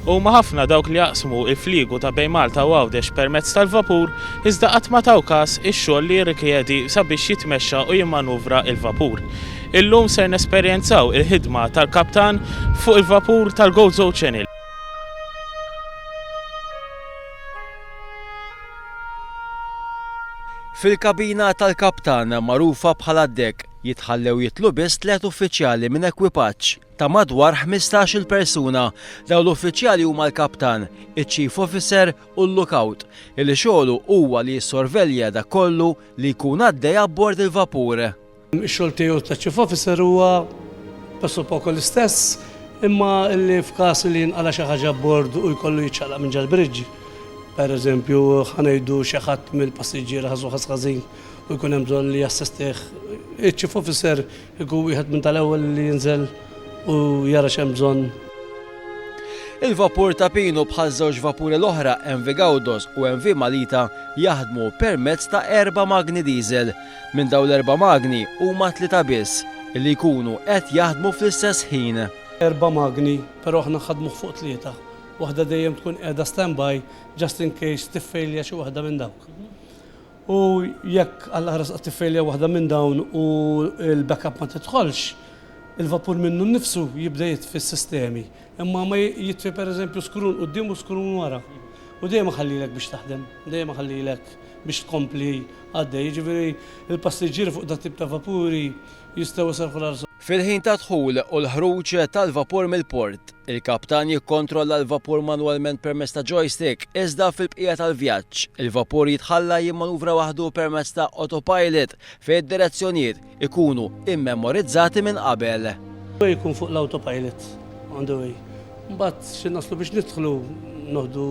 Huma ħafna dawk li jaqsmu l-fliegu ta' bejn Malta u Għawdex permezz tal-vapur iżda qatt ma taw każ ix-xogħol li jirrikjedi sabiex jitmexxa u jimmanuvra l-vapur. Illum ser nesperjenzaw il-ħidma tal-kaptan fuq il-vapur tal-Gozo Channel. Fil-kabina tal-kaptan magħrufa bħala d-dekk jitħallew jitlu biss 3 uffiċjali minn ekwipaġġ ta' madwar 15-il persuna. Dawn l-uffiċjali huma l-kaptan, iċ-chief officer u l-lookout, illi xogħlu huwa li jissorvelja dak kollu li jkun għaddej abbord il-vapur. Ix-xogħol tiegħu ta' chief officer huwa passu poco l-istess, imma li f'każ li jinqala xi ħaġa abbord u jkollu jiċċaqlaq minn ġal-bridġ. Per eżempju, ħanejdu xi ħadd mill-passiġġier ħażu ħażin u jkun hemm bżonn li jassistih. Iċ-chief officer ikun wieħed minn tal-ewwel li jinżel u jara x'hemm bżonn. Il-vapur ta' Pino bħal żewġ vapuri l-oħra MV Gawdos u MV Malita jaħdmu permezz ta' 4 magni diesel. Minn dawn l-4 magni huma 3 biss li jkunu qed jaħdmu fl-istess ħin. 4 magni, però aħna ħadmu fuq 3. Waħda dejjem tkun qiegħda standby just in case tiffejlja xi waħda minn dawk. U jekk Alla ħares qed tiffejlja waħda minn dawn u l-backup ma tidħolx, il-vapur minnu nnifsu jibda jitfi s-sistemi. Imma ma jitfi pereżempju skrun quddiem u skrun wara. U dejjem ħallilek biex taħdem, dejjem ħallilek biex tkompli għaddej. Jiġifieri il-passiġġieri fuq dat tip ta' vapuri jistgħu jserħu l-arżu. Fil-ħin ta' dħul u l-ħruġ tal-vapur mill-port, il-kaptan jikkontrolla l-vapur manwalment permezz ta' joystick, iżda fil-bqija tal-vjaġġ, il-vapur jitħalla jimmanuvra waħdu permezz ta' autopilot fejn id-direzzjonijiet ikunu immemorizzati minn qabel. Jkun fuq l-autopilot on the way. Mbagħad xi naslu biex nidħlu noħdu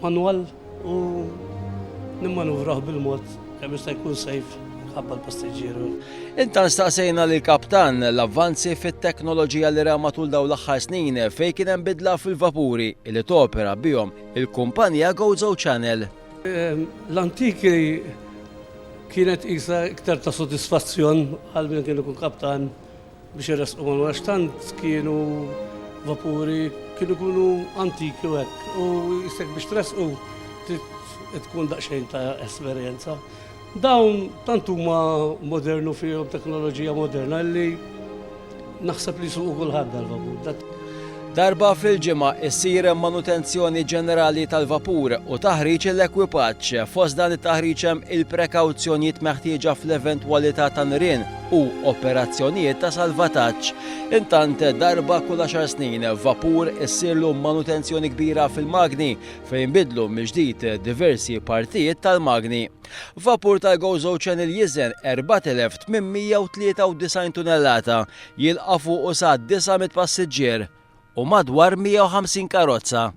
manwal u nimmanuvraw bil-mod kemm jista' jkun safe ħabba l-passiġġieru. Intan staqsejna lill kaptan l-avvanzi fit-teknoloġija li ra matul dawn l-aħħar snin fejn kien hemm bidla fil-vapuri li topera bihom il-kumpanija Gozo Channel. L-antiki kienet qisha iktar ta' sodisfazzjon għal min kien ikun kaptan biex irresqu għax tant kienu vapuri kienu jkunu antiki u hekk u jisek biex tresqu tkun daqsxejn ta' esperjenza. Dawn tant huma modernu fihom teknoloġija moderna li naħseb li suqu kulħadd dal-vapur. Darba fil-ġimgħa issir manutenzjoni ġenerali tal-vapur u taħriġ l-ekwipaġġ. Fost dan it-taħriġ hemm il-prekawzjonijiet meħtieġa fl-eventwalità ta' nirien u operazzjonijiet ta' salvataġġ. Intant darba kull 10 snin vapur issirlu manutenzjoni kbira fil-magni fejn bidlu mill-ġdid diversi partijiet tal-magni. Vapur tal-Gozo Channel jiżen 4893 tunellata, jilqa' fuq sa 900 passiġġier u madwar 150 karozza.